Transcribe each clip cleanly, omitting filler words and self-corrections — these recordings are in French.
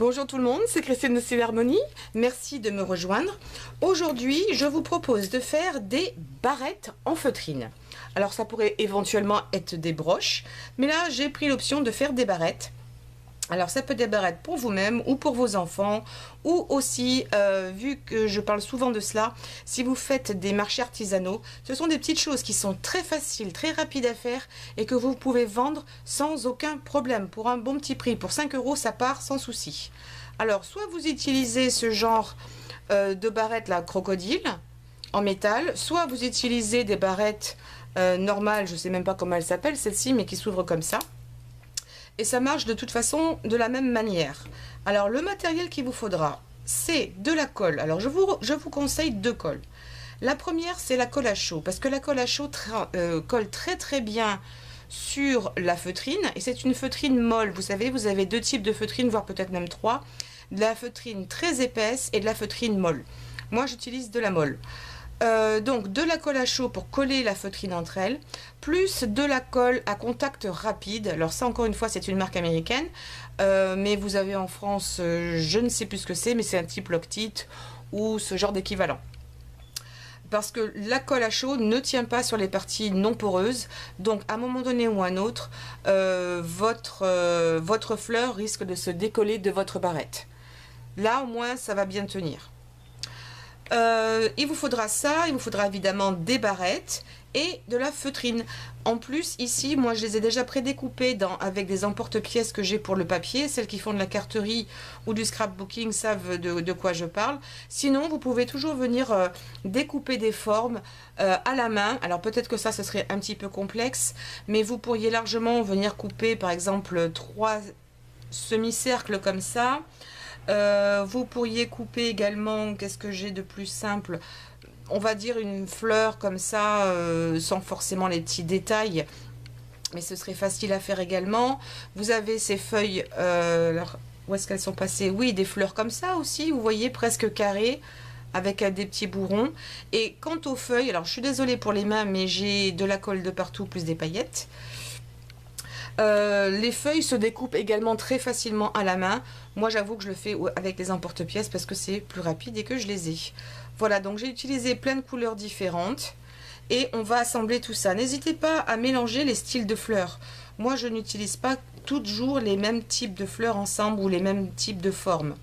Bonjour tout le monde, c'est Christine de Style-Harmonie. Merci de me rejoindre. Aujourd'hui, je vous propose de faire des barrettes en feutrine. Alors ça pourrait éventuellement être des broches, mais là j'ai pris l'option de faire des barrettes. Alors ça peut être des barrettes pour vous-même ou pour vos enfants, ou aussi, vu que je parle souvent de cela, si vous faites des marchés artisanaux, ce sont des petites choses qui sont très faciles, très rapides à faire et que vous pouvez vendre sans aucun problème, pour un bon petit prix. Pour 5 € ça part sans souci. Alors soit vous utilisez ce genre de barrettes là, crocodile, en métal, soit vous utilisez des barrettes normales, je ne sais même pas comment elles s'appellent celle-ci, mais qui s'ouvrent comme ça. Et ça marche de toute façon de la même manière. Alors le matériel qu'il vous faudra, c'est de la colle. Alors je vous conseille deux colles. La première, c'est la colle à chaud, parce que la colle à chaud colle très bien sur la feutrine, et c'est une feutrine molle. Vous savez, vous avez deux types de feutrine, voire peut-être même trois. De la feutrine très épaisse et de la feutrine molle. Moi j'utilise de la molle. Donc de la colle à chaud pour coller la feutrine entre elles, plus de la colle à contact rapide. Alors ça, encore une fois, c'est une marque américaine, mais vous avez en France, je ne sais plus ce que c'est, mais c'est un type Loctite ou ce genre d'équivalent. Parce que la colle à chaud ne tient pas sur les parties non poreuses, donc à un moment donné ou à un autre, votre fleur risque de se décoller de votre barrette. Là au moins ça va bien tenir. Il vous faudra ça, il vous faudra évidemment des barrettes et de la feutrine. En plus ici, moi je les ai déjà prédécoupées avec des emporte-pièces que j'ai pour le papier. Celles qui font de la carterie ou du scrapbooking savent de quoi je parle. Sinon vous pouvez toujours venir découper des formes à la main. Alors peut-être que ça ce serait un petit peu complexe, mais vous pourriez largement venir couper par exemple 3 semi-cercles comme ça. Vous pourriez couper également, qu'est-ce que j'ai de plus simple, on va dire une fleur comme ça, sans forcément les petits détails, mais ce serait facile à faire également. Vous avez ces feuilles, alors, où est-ce qu'elles sont passées? Oui, des fleurs comme ça aussi, vous voyez, presque carrées, avec des petits bourrons. Et quant aux feuilles, alors je suis désolée pour les mains, mais j'ai de la colle de partout, plus des paillettes. Les feuilles se découpent également très facilement à la main. Moi j'avoue que je le fais avec les emporte-pièces parce que c'est plus rapide et que je les ai. Voilà, donc j'ai utilisé plein de couleurs différentes et on va assembler tout ça. N'hésitez pas à mélanger les styles de fleurs. Moi je n'utilise pas toujours les mêmes types de fleurs ensemble ou les mêmes types de formes.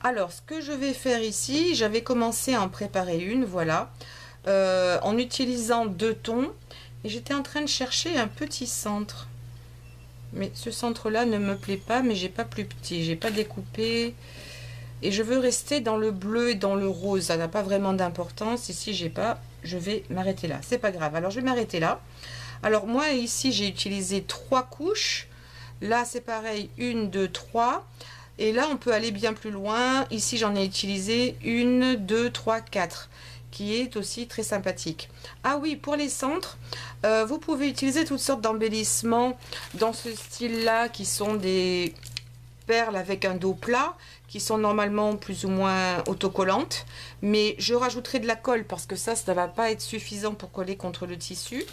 Alors ce que je vais faire ici, j'avais commencé à en préparer une, voilà, en utilisant 2 tons, et j'étais en train de chercher un petit centre. Mais ce centre là ne me plaît pas, mais j'ai pas plus petit, j'ai pas découpé et je veux rester dans le bleu et dans le rose. Ça n'a pas vraiment d'importance. Ici j'ai pas, je vais m'arrêter là, c'est pas grave. Alors je vais m'arrêter là. Alors moi ici j'ai utilisé 3 couches, là c'est pareil, 1 2 3, et là on peut aller bien plus loin. Ici j'en ai utilisé 1 2 3 4, qui est aussi très sympathique. Ah oui, pour les centres, vous pouvez utiliser toutes sortes d'embellissements dans ce style là, qui sont des perles avec un dos plat, qui sont normalement plus ou moins autocollantes, mais je rajouterai de la colle parce que ça va pas être suffisant pour coller contre le tissu.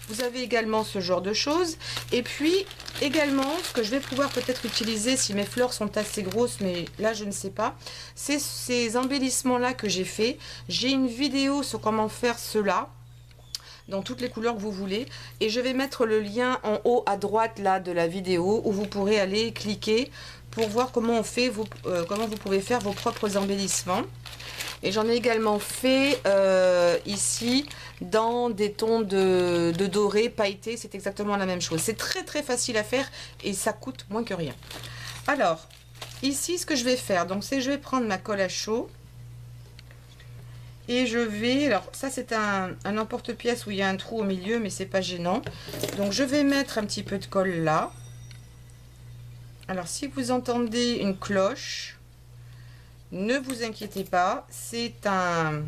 Vous avez également ce genre de choses, et puis également ce que je vais pouvoir peut-être utiliser si mes fleurs sont assez grosses, mais là je ne sais pas, c'est ces embellissements là que j'ai fait. J'ai une vidéo sur comment faire cela dans toutes les couleurs que vous voulez, et je vais mettre le lien en haut à droite là de la vidéo où vous pourrez aller cliquer pour voir comment on fait comment vous pouvez faire vos propres embellissements. Et j'en ai également fait ici dans des tons de doré pailleté. C'est exactement la même chose. C'est très facile à faire et ça coûte moins que rien. Alors ici ce que je vais faire, donc c'est je vais prendre ma colle à chaud et je vais, alors ça c'est un emporte-pièce où il y a un trou au milieu, mais c'est pas gênant. Donc je vais mettre un petit peu de colle là. Alors si vous entendez une cloche, ne vous inquiétez pas, c'est un...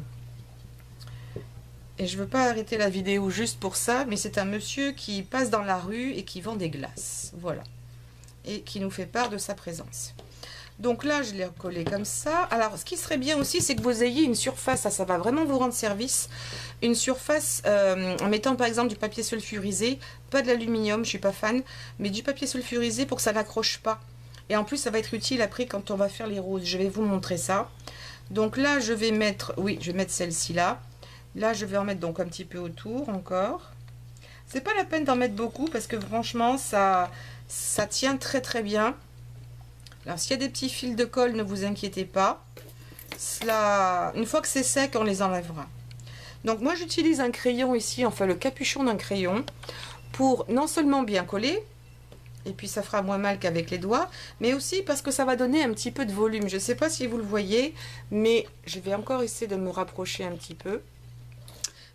Et je veux pas arrêter la vidéo juste pour ça, mais c'est un monsieur qui passe dans la rue et qui vend des glaces, voilà. Et qui nous fait part de sa présence. Donc là, je l'ai recollé comme ça. Alors, ce qui serait bien aussi, c'est que vous ayez une surface, ça va vraiment vous rendre service. Une surface, en mettant par exemple du papier sulfurisé, pas de l'aluminium, je suis pas fan, mais du papier sulfurisé pour que ça n'accroche pas. Et en plus, ça va être utile après quand on va faire les roses. Je vais vous montrer ça. Donc là, je vais mettre, oui, je vais mettre celle-ci là. Là, je vais en mettre donc un petit peu autour encore. C'est pas la peine d'en mettre beaucoup parce que franchement, ça tient très très bien. Alors, s'il y a des petits fils de colle, ne vous inquiétez pas. Cela, une fois que c'est sec, on les enlèvera. Donc moi, j'utilise un crayon ici, enfin le capuchon d'un crayon, pour non seulement bien coller, et puis ça fera moins mal qu'avec les doigts, mais aussi parce que ça va donner un petit peu de volume. Je ne sais pas si vous le voyez, mais je vais encore essayer de me rapprocher un petit peu.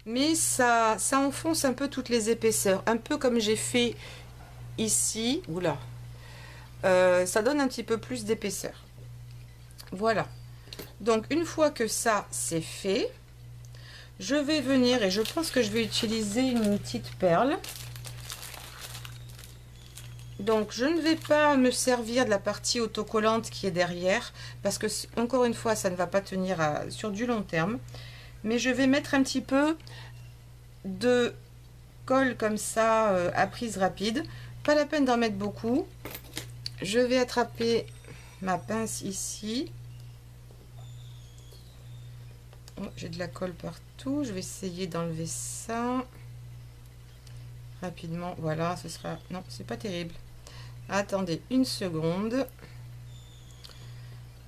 Mais ça enfonce un peu toutes les épaisseurs, un peu comme j'ai fait ici. Oula, ça donne un petit peu plus d'épaisseur. Voilà. Donc une fois que ça c'est fait, je vais venir et je pense que je vais utiliser une petite perle. Donc je ne vais pas me servir de la partie autocollante qui est derrière parce que encore une fois ça ne va pas tenir sur du long terme. Mais je vais mettre un petit peu de colle comme ça à prise rapide. Pas la peine d'en mettre beaucoup. Je vais attraper ma pince ici. Oh, j'ai de la colle partout. Je vais essayer d'enlever ça rapidement. Voilà, ce sera... Non, c'est pas terrible. Attendez une seconde.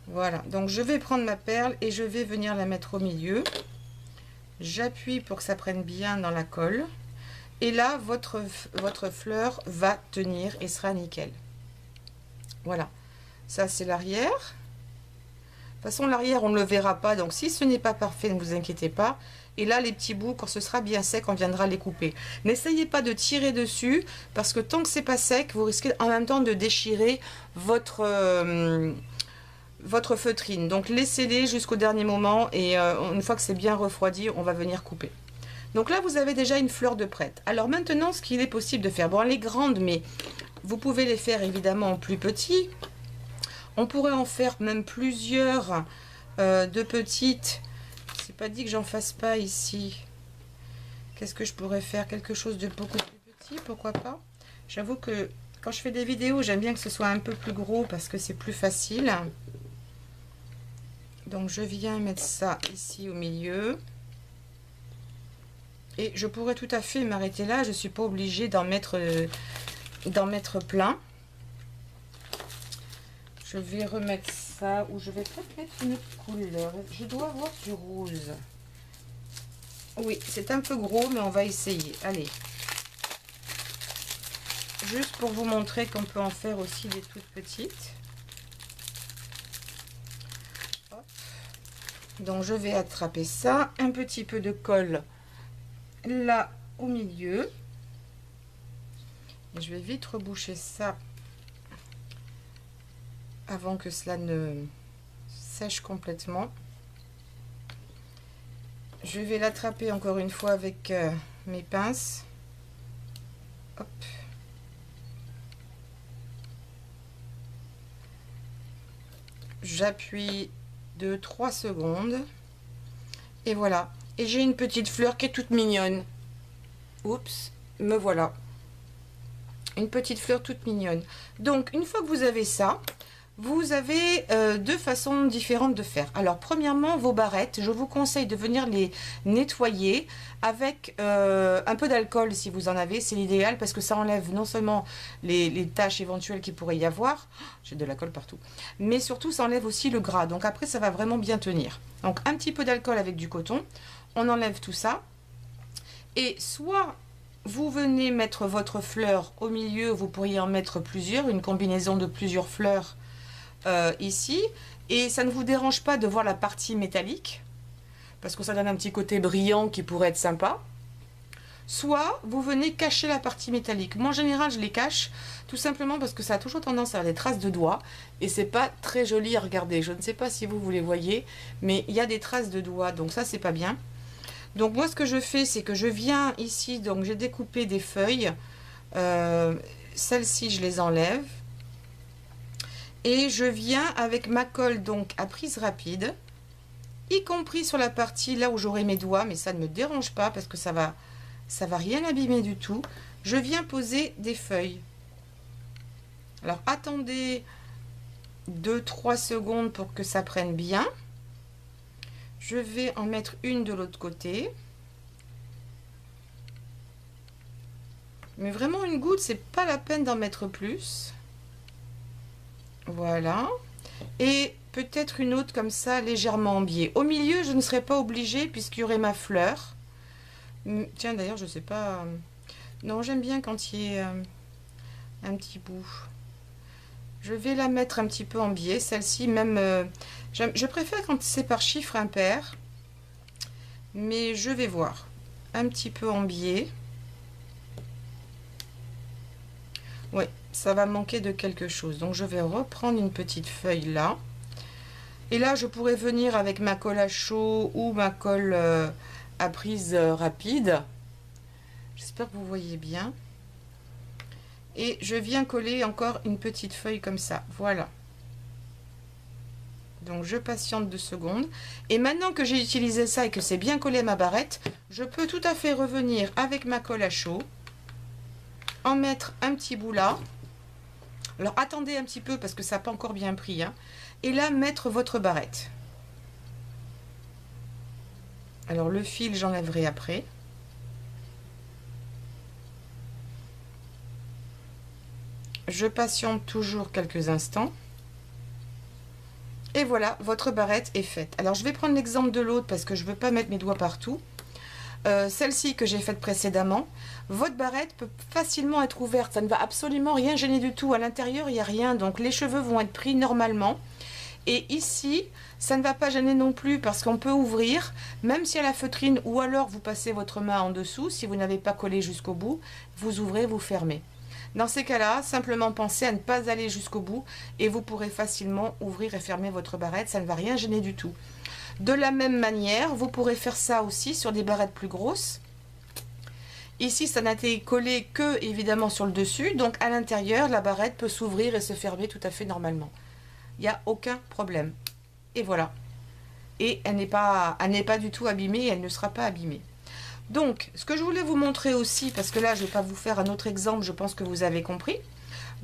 Voilà, donc je vais prendre ma perle et je vais venir la mettre au milieu. J'appuie pour que ça prenne bien dans la colle. Et là, votre fleur va tenir et sera nickel. Voilà, ça c'est l'arrière. De toute façon, l'arrière, on ne le verra pas. Donc, si ce n'est pas parfait, ne vous inquiétez pas. Et là, les petits bouts, quand ce sera bien sec, on viendra les couper. N'essayez pas de tirer dessus, parce que tant que c'est pas sec, vous risquez en même temps de déchirer votre feutrine. Donc, laissez-les jusqu'au dernier moment. Et une fois que c'est bien refroidi, on va venir couper. Donc là, vous avez déjà une fleur de prête. Alors maintenant, ce qu'il est possible de faire, bon, elle est grande, mais vous pouvez les faire évidemment en plus petit. On pourrait en faire même plusieurs de petites. C'est pas dit que j'en fasse pas ici. Qu'est-ce que je pourrais faire? Quelque chose de beaucoup plus petit, pourquoi pas? J'avoue que quand je fais des vidéos, j'aime bien que ce soit un peu plus gros parce que c'est plus facile. Donc je viens mettre ça ici au milieu. Et je pourrais tout à fait m'arrêter là. Je ne suis pas obligée d'en mettre plein. Je vais remettre ça, ou je vais peut-être mettre une autre couleur. Je dois avoir du rose. Oui, c'est un peu gros, mais on va essayer. Allez. Juste pour vous montrer qu'on peut en faire aussi des toutes petites. Hop. Donc je vais attraper ça. Un petit peu de colle là au milieu. Et je vais vite reboucher ça avant que cela ne sèche complètement. Je vais l'attraper encore une fois avec mes pinces. Hop. J'appuie 2-3 secondes. Et voilà. Et j'ai une petite fleur qui est toute mignonne. Oups, me voilà. Une petite fleur toute mignonne. Donc, une fois que vous avez ça, vous avez deux façons différentes de faire. Alors, premièrement, vos barrettes, je vous conseille de venir les nettoyer avec un peu d'alcool si vous en avez. C'est l'idéal parce que ça enlève non seulement les taches éventuelles qu'il pourrait y avoir. J'ai de la colle partout. Mais surtout, ça enlève aussi le gras. Donc après, ça va vraiment bien tenir. Donc, un petit peu d'alcool avec du coton. On enlève tout ça. Et soit vous venez mettre votre fleur au milieu, vous pourriez en mettre plusieurs, une combinaison de plusieurs fleurs ici. Et ça ne vous dérange pas de voir la partie métallique, parce que ça donne un petit côté brillant qui pourrait être sympa. Soit vous venez cacher la partie métallique. Moi en général je les cache tout simplement parce que ça a toujours tendance à avoir des traces de doigts et c'est pas très joli à regarder. Je ne sais pas si vous les voyez, mais il y a des traces de doigts, donc ça c'est pas bien. Donc moi ce que je fais, c'est que je viens ici, donc j'ai découpé des feuilles, celles-ci je les enlève et je viens avec ma colle donc à prise rapide, y compris sur la partie là où j'aurai mes doigts, mais ça ne me dérange pas parce que ça va rien abîmer du tout. Je viens poser des feuilles. Alors attendez 2-3 secondes pour que ça prenne bien. Je vais en mettre une de l'autre côté. Mais vraiment une goutte, c'est pas la peine d'en mettre plus. Voilà. Et peut-être une autre comme ça, légèrement en biais. Au milieu, je ne serai pas obligée puisqu'il y aurait ma fleur. Tiens, d'ailleurs, je sais pas... Non, j'aime bien quand il y a un petit bout. Je vais la mettre un petit peu en biais. Celle-ci, même... je préfère quand c'est par chiffre impair. Mais je vais voir. Un petit peu en biais. Oui, ça va manquer de quelque chose. Donc, je vais reprendre une petite feuille là. Et là, je pourrais venir avec ma colle à chaud ou ma colle à prise rapide. J'espère que vous voyez bien. Et je viens coller encore une petite feuille comme ça. Voilà. Donc, je patiente 2 secondes. Et maintenant que j'ai utilisé ça et que c'est bien collé à ma barrette, je peux tout à fait revenir avec ma colle à chaud. En mettre un petit bout là. Alors, attendez un petit peu parce que ça n'a pas encore bien pris, hein. Et là, mettre votre barrette. Alors, le fil, j'enlèverai après. Je patiente toujours quelques instants. Et voilà, votre barrette est faite. Alors, je vais prendre l'exemple de l'autre parce que je ne veux pas mettre mes doigts partout. Celle-ci que j'ai faite précédemment, votre barrette peut facilement être ouverte. Ça ne va absolument rien gêner du tout. À l'intérieur, il n'y a rien. Donc, les cheveux vont être pris normalement. Et ici, ça ne va pas gêner non plus parce qu'on peut ouvrir, même si à la feutrine, ou alors vous passez votre main en dessous, si vous n'avez pas collé jusqu'au bout, vous ouvrez, vous fermez. Dans ces cas-là, simplement pensez à ne pas aller jusqu'au bout et vous pourrez facilement ouvrir et fermer votre barrette, ça ne va rien gêner du tout. De la même manière, vous pourrez faire ça aussi sur des barrettes plus grosses. Ici, ça n'a été collé que évidemment sur le dessus, donc à l'intérieur, la barrette peut s'ouvrir et se fermer tout à fait normalement. Il n'y a aucun problème. Et voilà. Et elle n'est pas du tout abîmée et elle ne sera pas abîmée. Donc, ce que je voulais vous montrer aussi, parce que là, je ne vais pas vous faire un autre exemple, je pense que vous avez compris,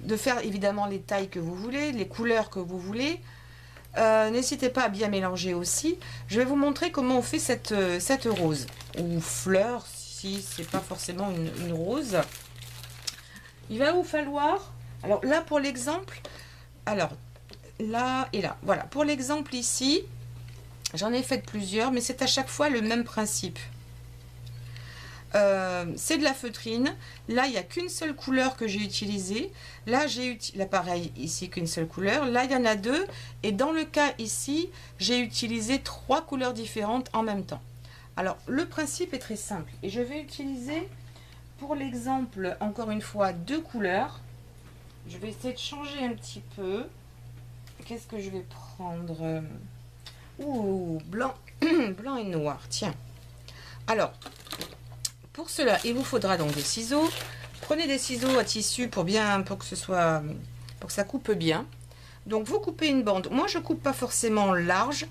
de faire évidemment les tailles que vous voulez, les couleurs que vous voulez. N'hésitez pas à bien mélanger aussi. Je vais vous montrer comment on fait cette rose, ou fleur, si c'est pas forcément une rose. Il va vous falloir, alors là pour l'exemple, alors là et là, voilà, pour l'exemple ici, j'en ai fait plusieurs, mais c'est à chaque fois le même principe. C'est de la feutrine. Là, il n'y a qu'une seule couleur que j'ai utilisée. Là, j'ai utilisé pareil ici qu'une seule couleur. Là, il y en a deux. Et dans le cas ici, j'ai utilisé 3 couleurs différentes en même temps. Alors, le principe est très simple. Et je vais utiliser, pour l'exemple, encore une fois, 2 couleurs. Je vais essayer de changer un petit peu. Qu'est-ce que je vais prendre? Ouh, blanc, blanc et noir. Tiens. Alors, pour cela, il vous faudra donc des ciseaux. Prenez des ciseaux à tissu pour que ça coupe bien. Donc vous coupez une bande. Moi je coupe pas forcément large.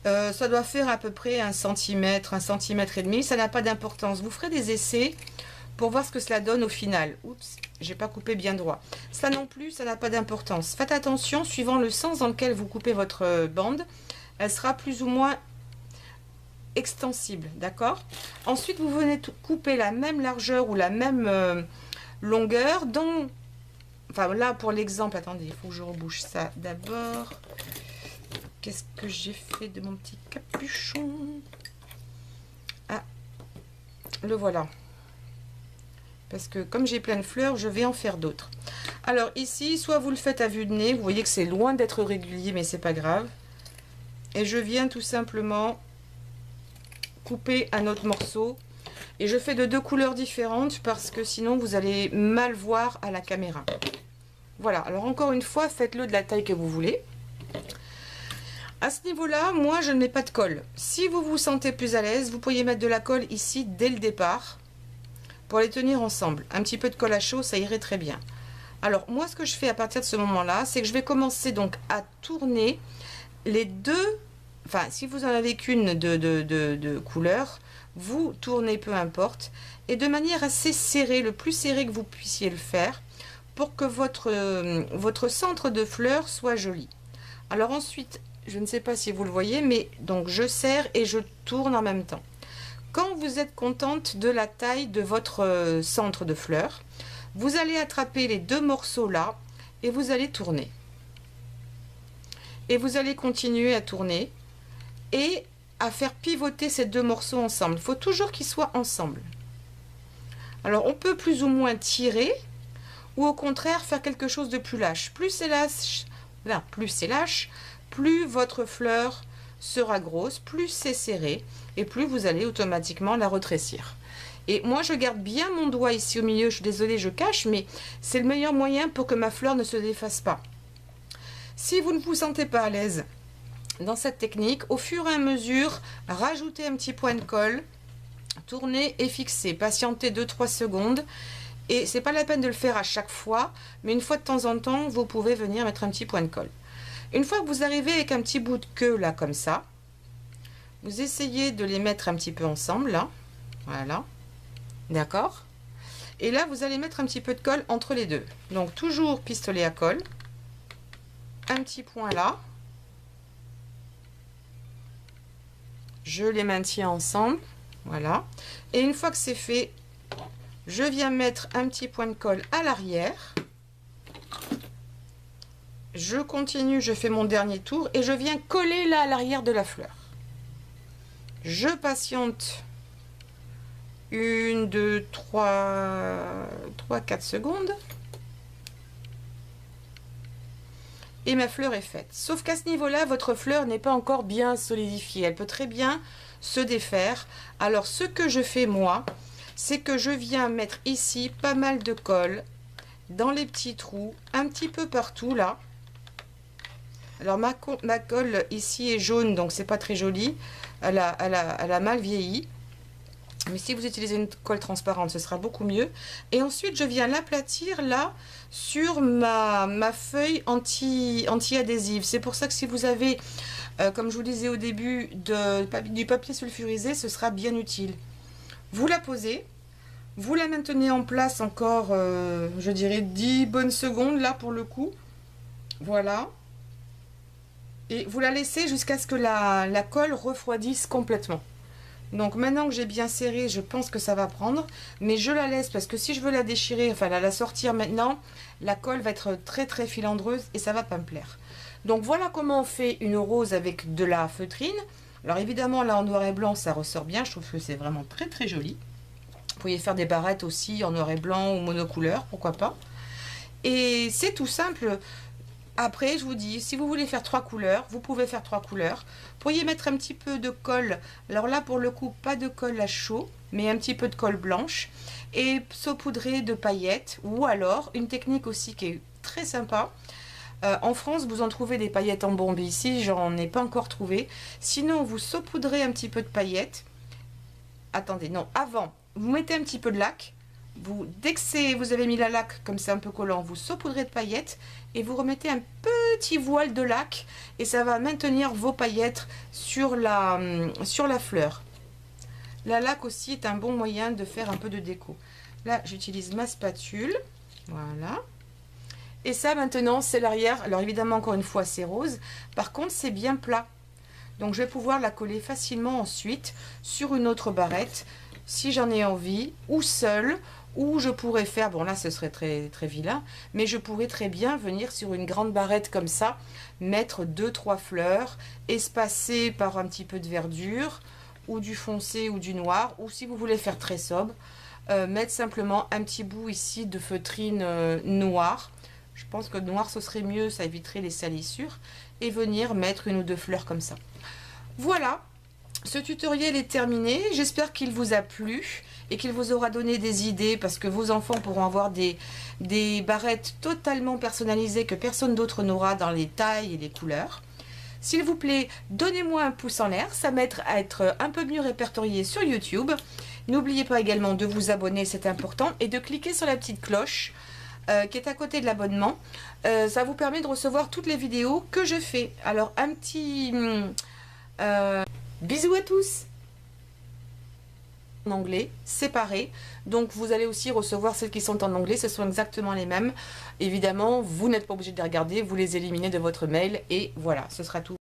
Ça doit faire à peu près 1 cm, 1 cm et demi. Ça n'a pas d'importance. Vous ferez des essais pour voir ce que cela donne au final. Oups, j'ai pas coupé bien droit. Ça non plus, ça n'a pas d'importance. Faites attention, suivant le sens dans lequel vous coupez votre bande, elle sera plus ou moins extensible, d'accord. Ensuite vous venez couper la même largeur ou la même longueur enfin là pour l'exemple, attendez, il faut que je rebouche ça d'abord. Qu'est-ce que j'ai fait de mon petit capuchon? Ah, le voilà, parce que comme j'ai plein de fleurs, je vais en faire d'autres. Alors ici, soit vous le faites à vue de nez, vous voyez que c'est loin d'être régulier, mais c'est pas grave, et je viens tout simplement couper un autre morceau, et je fais de 2 couleurs différentes parce que sinon vous allez mal voir à la caméra. Voilà, alors encore une fois, faites-le de la taille que vous voulez. À ce niveau là, moi je ne mets pas de colle. Si vous vous sentez plus à l'aise, vous pourriez mettre de la colle ici dès le départ pour les tenir ensemble. Un petit peu de colle à chaud, ça irait très bien. Alors moi ce que je fais à partir de ce moment là, c'est que je vais commencer donc à tourner les deux. Enfin, si vous en avez qu'une de couleur, vous tournez peu importe, et de manière assez serrée, le plus serré que vous puissiez le faire, pour que votre centre de fleur soit joli. Alors ensuite, je ne sais pas si vous le voyez, mais donc je serre et je tourne en même temps. Quand vous êtes contente de la taille de votre centre de fleurs, vous allez attraper les deux morceaux là et vous allez tourner. Et vous allez continuer à tourner et à faire pivoter ces deux morceaux ensemble. Il faut toujours qu'ils soient ensemble. Alors on peut plus ou moins tirer ou au contraire faire quelque chose de plus lâche. Plus c'est lâche, là, plus votre fleur sera grosse, plus c'est serré et plus vous allez automatiquement la retrécir. Et moi je garde bien mon doigt ici au milieu, je suis désolée, je cache, mais c'est le meilleur moyen pour que ma fleur ne se défasse pas. Si vous ne vous sentez pas à l'aise dans cette technique, au fur et à mesure, rajoutez un petit point de colle, tournez et fixez, patientez 2-3 secondes. Et c'est pas la peine de le faire à chaque fois, mais une fois de temps en temps, vous pouvez venir mettre un petit point de colle. Une fois que vous arrivez avec un petit bout de queue là comme ça, vous essayez de les mettre un petit peu ensemble là, voilà, d'accord. Et là vous allez mettre un petit peu de colle entre les deux. Donc toujours pistolet à colle, un petit point là, je les maintiens ensemble, voilà. Et une fois que c'est fait, je viens mettre un petit point de colle à l'arrière. Je continue, je fais mon dernier tour et je viens coller là à l'arrière de la fleur. Je patiente 1, 2, 3, 4 secondes. Et ma fleur est faite. Sauf qu'à ce niveau-là, votre fleur n'est pas encore bien solidifiée. Elle peut très bien se défaire. Alors ce que je fais moi, c'est que je viens mettre ici pas mal de colle dans les petits trous, un petit peu partout là. Alors ma colle ici est jaune, donc c'est pas très joli, elle a mal vieilli. Mais si vous utilisez une colle transparente, ce sera beaucoup mieux. Et ensuite, je viens l'aplatir là sur ma feuille anti-adhésive. C'est pour ça que si vous avez, comme je vous disais au début, du papier sulfurisé, ce sera bien utile. Vous la posez, vous la maintenez en place encore, je dirais 10 bonnes secondes là pour le coup. Voilà. Et vous la laissez jusqu'à ce que la colle refroidisse complètement. Donc maintenant que j'ai bien serré, je pense que ça va prendre. Mais je la laisse parce que si je veux la déchirer, enfin la sortir maintenant, la colle va être très très filandreuse et ça va pas me plaire. Donc voilà comment on fait une rose avec de la feutrine. Alors évidemment là en noir et blanc ça ressort bien, je trouve que c'est vraiment très très joli. Vous pouvez faire des barrettes aussi en noir et blanc ou monocouleur, pourquoi pas. Et c'est tout simple. Après, je vous dis, si vous voulez faire 3 couleurs, vous pouvez faire 3 couleurs. Vous pourriez mettre un petit peu de colle. Alors là, pour le coup, pas de colle à chaud, mais un petit peu de colle blanche. Et saupoudrer de paillettes. Ou alors, une technique aussi qui est très sympa. En France, vous en trouvez des paillettes en bombe. Ici, j'en ai pas encore trouvé. Sinon, vous saupoudrez un petit peu de paillettes. Attendez, non, avant, vous mettez un petit peu de lac. Dès que vous avez mis la laque, comme c'est un peu collant, vous saupoudrez de paillettes et vous remettez un petit voile de laque et ça va maintenir vos paillettes sur la fleur. La laque aussi est un bon moyen de faire un peu de déco. Là, j'utilise ma spatule, voilà. Et ça, maintenant, c'est l'arrière. Alors évidemment, encore une fois, c'est rose. Par contre, c'est bien plat. Donc, je vais pouvoir la coller facilement ensuite sur une autre barrette, si j'en ai envie, ou seule. Ou je pourrais faire, bon là ce serait très, très vilain, mais je pourrais très bien venir sur une grande barrette comme ça, mettre 2-3 fleurs, espacées par un petit peu de verdure, ou du foncé ou du noir, ou si vous voulez faire très sobre, mettre simplement un petit bout ici de feutrine noire. Je pense que noir ce serait mieux, ça éviterait les salissures, et venir mettre 1 ou 2 fleurs comme ça. Voilà, ce tutoriel est terminé, j'espère qu'il vous a plu et qu'il vous aura donné des idées parce que vos enfants pourront avoir des barrettes totalement personnalisées que personne d'autre n'aura dans les tailles et les couleurs. S'il vous plaît, donnez-moi un pouce en l'air, ça m'aide à être un peu mieux répertorié sur YouTube. N'oubliez pas également de vous abonner, c'est important, et de cliquer sur la petite cloche qui est à côté de l'abonnement. Ça vous permet de recevoir toutes les vidéos que je fais. Alors un petit bisous à tous. en anglais séparées. Donc vous allez aussi recevoir celles qui sont en anglais, ce sont exactement les mêmes. Évidemment, vous n'êtes pas obligé de les regarder, vous les éliminez de votre mail et voilà, ce sera tout.